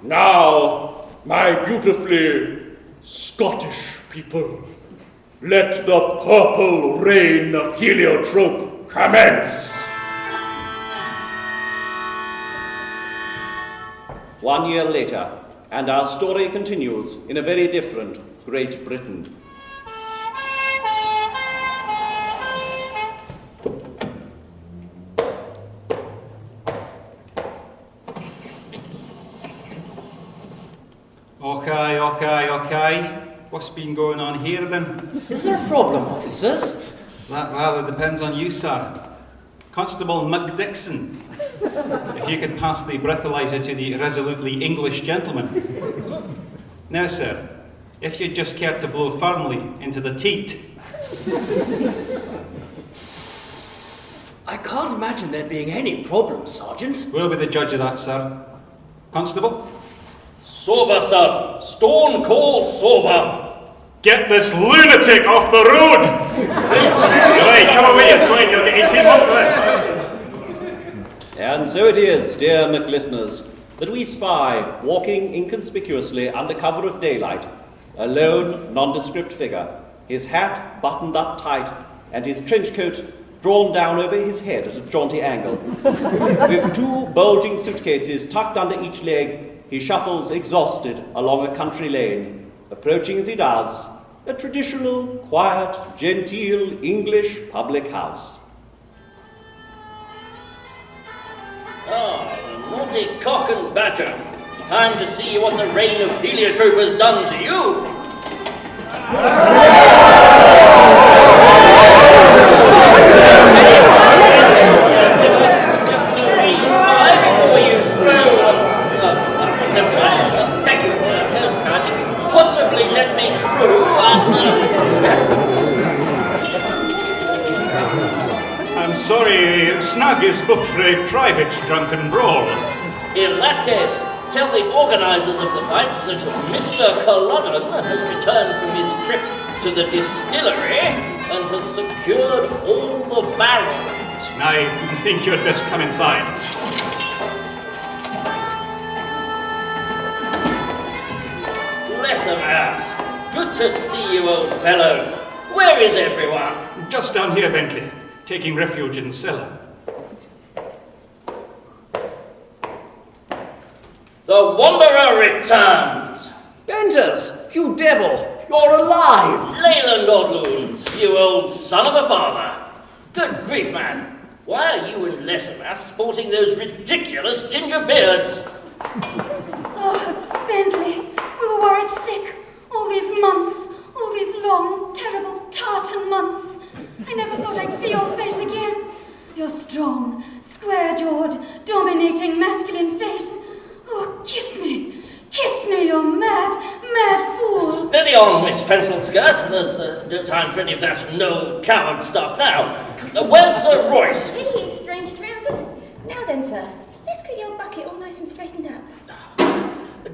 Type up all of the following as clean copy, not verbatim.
Now, my beautifully Scottish people, let the purple reign of Heliotrope commence. 1 year later, and our story continues in a very different Great Britain. Okay. What's been going on here then? Is there a problem, officers? That rather depends on you, sir. Constable McDixon. If you could pass the breathalyzer to the resolutely English gentleman. Now, sir, if you'd just care to blow firmly into the teat. I can't imagine there being any problem, Sergeant. We'll be the judge of that, sir. Constable? Sober, sir. Stone cold sober. Get this lunatic off the road! Right, come away, you swine, you'll get 18 months for this. And so it is, dear McListeners, that we spy, walking inconspicuously under cover of daylight, a lone, nondescript figure, his hat buttoned up tight, and his trench coat drawn down over his head at a jaunty angle. With 2 bulging suitcases tucked under each leg, he shuffles exhausted along a country lane, approaching as he does a traditional, quiet, genteel English public house. Ah, naughty cock and badger. Time to see what the reign of Heliotrope has done to you. Just squeeze by before you throw. Thank you, Postcard. If you could possibly let me through. I'm sorry, Snug is booked for a private drunken brawl. In that case, tell the organisers of the fight that Mr. Culloden has returned from his trip to the distillery and has secured all the barrels. I think you'd best come inside. Bless of us. Good to see you, old fellow. Where is everyone? Just down here, Bentley, taking refuge in the cellar. The Wanderer returns. Benters, you devil, you're alive! Leyland Odloons, you old son of a father. Good grief, man. Why are you and Lessimas sporting those ridiculous ginger beards? Oh, Bentley, we were worried sick. All these months, all these long, terrible Tartan months. I never thought I'd see your face again. Your strong, square-jawed, dominating masculine face. Oh, kiss me, you mad, mad fool. Steady on, Miss Pencil Skirt. There's no time for any of that no coward stuff now. Where's Sir Royce? Hey, strange trousers. Now then, sir, let's get your bucket all nice and straightened out.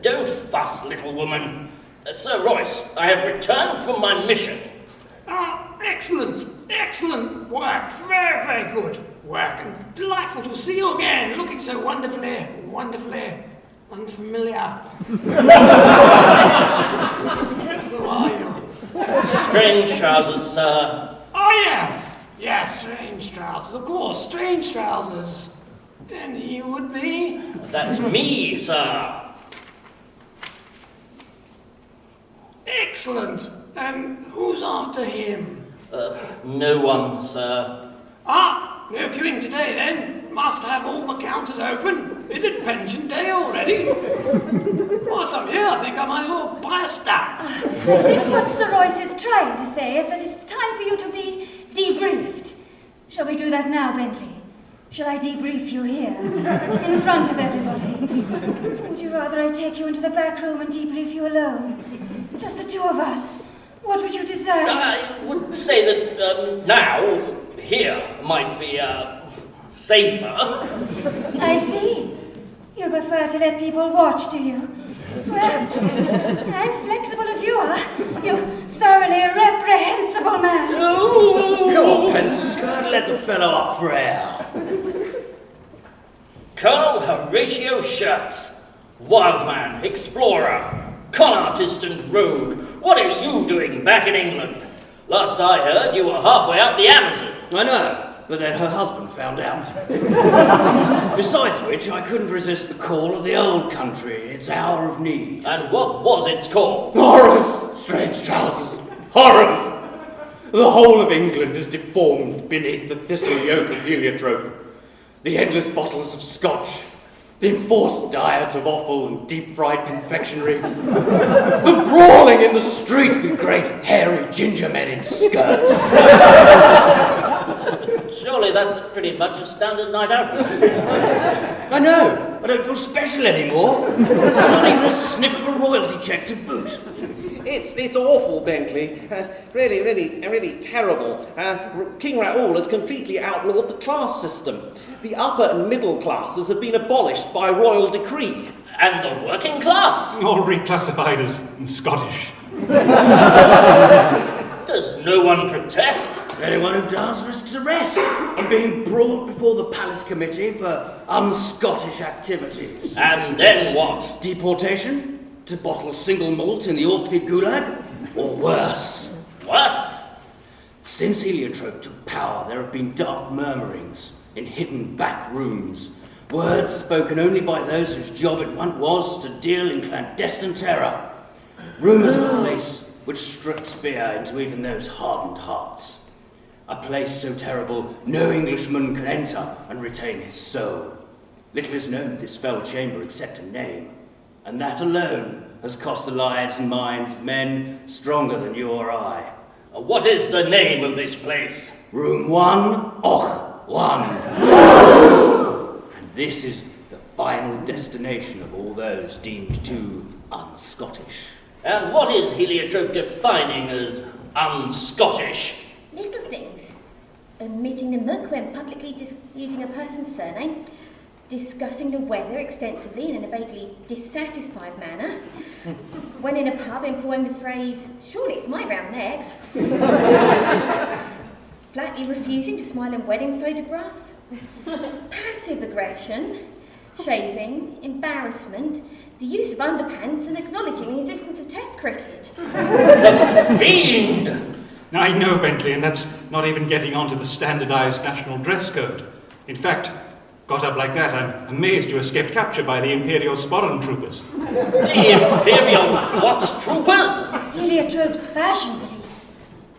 Don't fuss, little woman. Sir Royce, I have returned from my mission. Excellent work. Very good work. And delightful to see you again, looking so wonderfully unfamiliar. Who are you? Strange trousers, sir. Oh, yes, strange trousers. Of course, strange trousers. And he would be? That's me, sir. Excellent. And who's after him? No one, sir. No queuing today then. Must have all the counters open. Is it pension day already? Whilst I'm here, I think I might as well buy a stamp. I think what Sir Royce is trying to say is that it's time for you to be debriefed. Shall we do that now, Bentley? Shall I debrief you here, in front of everybody? Would you rather I take you into the back room and debrief you alone? Just the 2 of us. What would you decide? I would say that now, here, might be safer. I see. You prefer to let people watch, do you? Well, I'm flexible if you are. You thoroughly reprehensible man. Come on, Pencil Skirt, let the fellow up for air. Colonel Horatio Shirts, Wild man, explorer, con artist and rogue, what are you doing back in England? Last I heard, you were halfway up the Amazon. I know, but then her husband found out. Besides which, I couldn't resist the call of the old country, its hour of need. And what was its call? Horrors, strange trousers, horrors! The whole of England is deformed beneath the thistle yoke of heliotrope. The endless bottles of scotch, the enforced diet of offal and deep-fried confectionery, the brawling in the street with great hairy ginger men in skirts. Surely that's pretty much a standard night out. I know, I don't feel special anymore. Not even a sniff of a royalty check to boot. It's awful, Bentley. Really terrible. King Raol has completely outlawed the class system. The upper and middle classes have been abolished by royal decree. And the working class? All reclassified as Scottish. Does no one protest? Anyone who does risks arrest and being brought before the palace committee for un-Scottish activities. And then what? Deportation? To bottle single malt in the Orkney Gulag? Or worse? Worse? Since Heliotrope took power, there have been dark murmurings in hidden back rooms. Words spoken only by those whose job it once was to deal in clandestine terror. Rumours of a place which strips fear into even those hardened hearts. A place so terrible no Englishman can enter and retain his soul. Little is known of this fell chamber except a name, and that alone has cost the lives and minds of men stronger than you or I. What is the name of this place? Room 1, Och 1. And this is the final destination of all those deemed too un-Scottish. And what is Heliotrope defining as un-Scottish? Little things. Omitting the muck when publicly using a person's surname. Discussing the weather extensively and in a vaguely dissatisfied manner. When in a pub, employing the phrase, "Surely it's my round next." Flatly refusing to smile in wedding photographs. Passive aggression. Shaving. Embarrassment. The use of underpants and acknowledging the existence of Test cricket. The fiend! I know, Bentley, and that's not even getting onto the standardised national dress code. In fact, got up like that, I'm amazed you escaped capture by the Imperial Sporran troopers. The Imperial what troopers? Heliotrope's fashion police.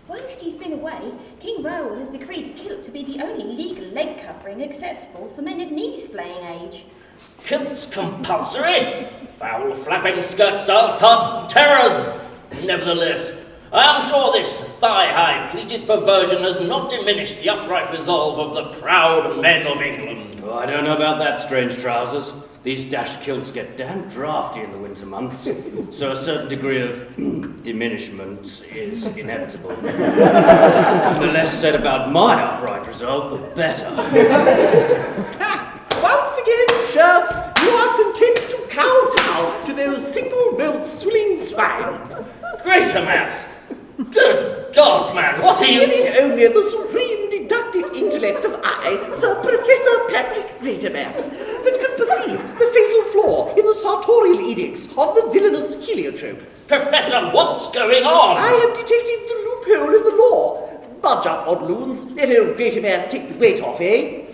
Whilst you've been away, King Raol has decreed the kilt to be the only legal leg covering acceptable for men of knee-displaying age. Kilts compulsory? Foul flapping skirt-style Tartan terrors? Nevertheless, I am sure this thigh-high pleated perversion has not diminished the upright resolve of the proud men of England. Oh, I don't know about that, strange trousers. These dash kilts get damn drafty in the winter months, so a certain degree of diminishment is inevitable. The less said about my upright resolve, the better. Once again, shirts, you are content to kowtow to those single-milled swilling swine. Greater mass! Good God, man, what are you... Is it only the supreme deductive intellect of I, Sir Professor Patrick Greatermass, that can perceive the fatal flaw in the sartorial edicts of the villainous Heliotrope? Professor, what's going on? I have detected the loophole in the law. Budge up, odd loons. Let old Greatermass take the weight off, eh?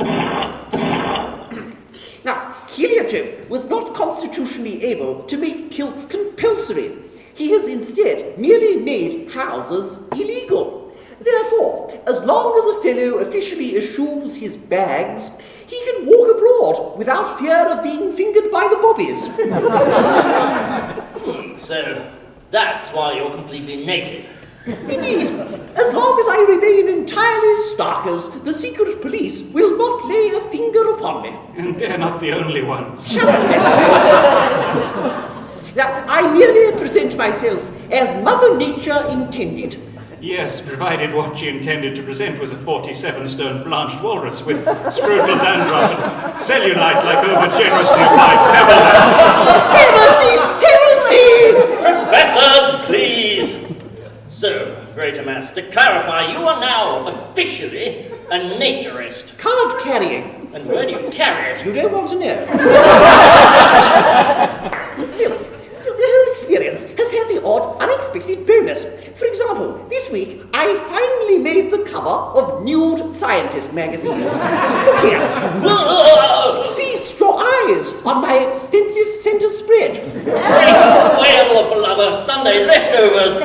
Now, Heliotrope was not constitutionally able to make kilts compulsory. He has instead merely made trousers illegal. Therefore, as long as a fellow officially eschews his bags, he can walk abroad without fear of being fingered by the bobbies. So, that's why you're completely naked. Indeed, as long as I remain entirely starkers, the secret police will not lay a finger upon me. And they're not the only ones. Shut up, Now, I merely present myself as Mother Nature intended. Yes, provided what she intended to present was a 47-stone blanched walrus with scrotal dandruff and cellulite like over-generously applied pebble. Heresy! Heresy! Professors, please! So, Greater Mass, to clarify, you are now officially a naturist. Card carrying. And where do you carry it? You don't want to know. The whole experience has had the odd, unexpected bonus. For example, this week I finally made the cover of Nude Scientist magazine. Look here. These straw eyes on my extensive centre spread. Well, blubber Sunday leftovers.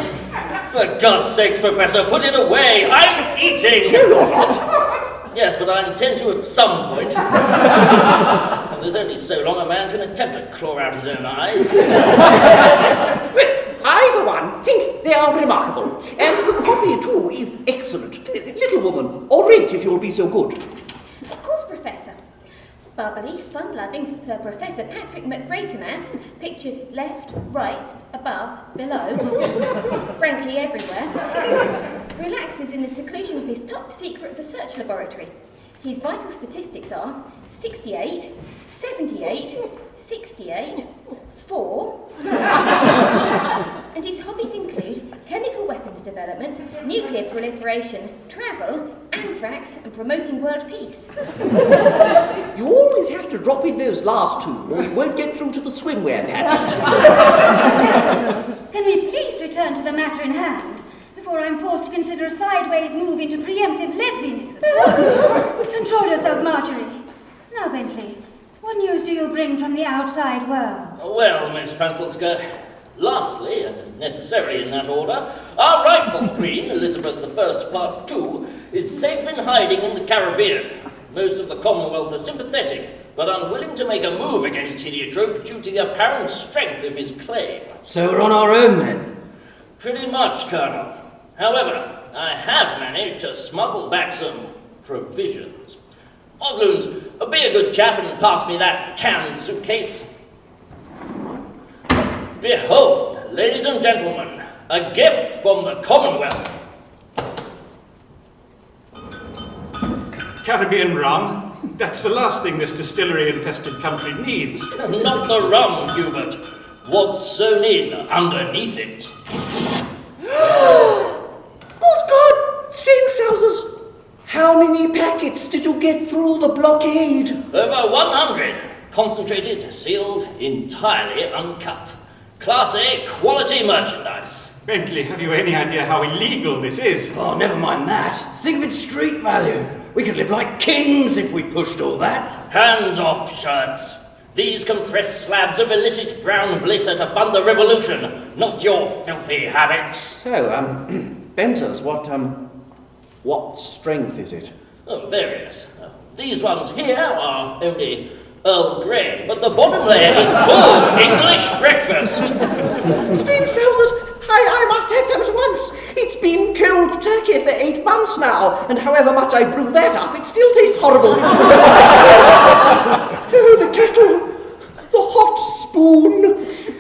For God's sakes, Professor, put it away. I'm eating. No, you're not. Yes, but I intend to at some point. And there's only so long a man can attempt to claw out his own eyes. Well, I, for one, think they are remarkable. And the copy, too, is excellent. Little woman, orate if you'll be so good. Of course, Professor. Bubbly, fun-loving Sir Professor Patrick McBraytonas, pictured left, right, above, below, frankly everywhere, relaxes in the seclusion of his top-secret research laboratory. His vital statistics are 68, 78, 68, 4, and his hobbies include chemical weapons development, nuclear proliferation, travel, anthrax, and promoting world peace. You always have to drop in those last two, or you won't get through to the swimwear pageant. Professor, can we please return to the matter in hand before I'm forced to consider a sideways move into preemptive lesbianism? Control yourself, Marjorie. Now, Bentley, what news do you bring from the outside world? Well, Miss Pencilskirt, lastly, and necessarily in that order, our rightful Queen, Elizabeth I Part 2, is safe in hiding in the Caribbean. Most of the Commonwealth are sympathetic, but unwilling to make a move against Heliotrope due to the apparent strength of his claim. So we're on our own then? Pretty much, Colonel. However, I have managed to smuggle back some provisions. Ogloons, be a good chap and pass me that tan suitcase. Behold, ladies and gentlemen, a gift from the Commonwealth. Caribbean rum? That's the last thing this distillery-infested country needs. Not the rum, Hubert. What's sewn in underneath it? Good God! Strangetrousers! How many packets did you get through the blockade? Over 100. Concentrated, sealed, entirely uncut. Class A quality merchandise. Bentley, have you any idea how illegal this is? Oh, never mind that. Think of its street value. We could live like kings if we pushed all that. Hands off, shirts. These compressed slabs of illicit brown bliss are to fund the revolution, not your filthy habits. So, Benters, what strength is it? Oh, various. These ones here are only Earl Grey, but the bottom layer is full English breakfast. Strangetrousers, I must have them at once. It's been cold turkey for 8 months now, and however much I brew that up, it still tastes horrible. Oh, the kettle, the hot spoon,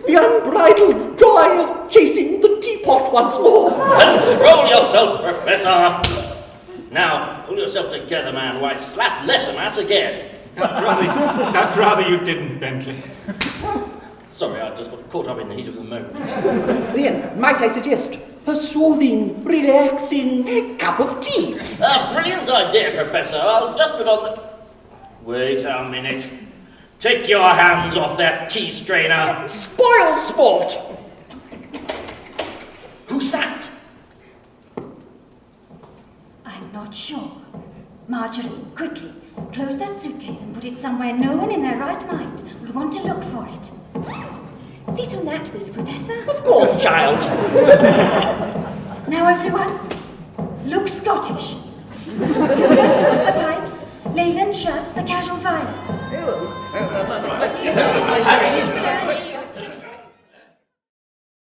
the unbridled joy of chasing the teapot once more. Control yourself, Professor. Now, pull yourself together, man, or I slap Lessimas again. I'd rather you didn't, Bentley. Sorry, I just got caught up in the heat of the moment. Then, might I suggest a soothing, relaxing cup of tea? A brilliant idea, Professor. I'll just put on the... Wait a minute. Take your hands off that tea strainer. Spoil sport! Who's that? I'm not sure. Marjorie, quickly, close that suitcase and put it somewhere no one in their right mind would want to look for it. Sit on that, will you, Professor? Of course, child. Now, everyone, look Scottish. Hubert, the pipes. Leyland shirts, the casual violence. Oh,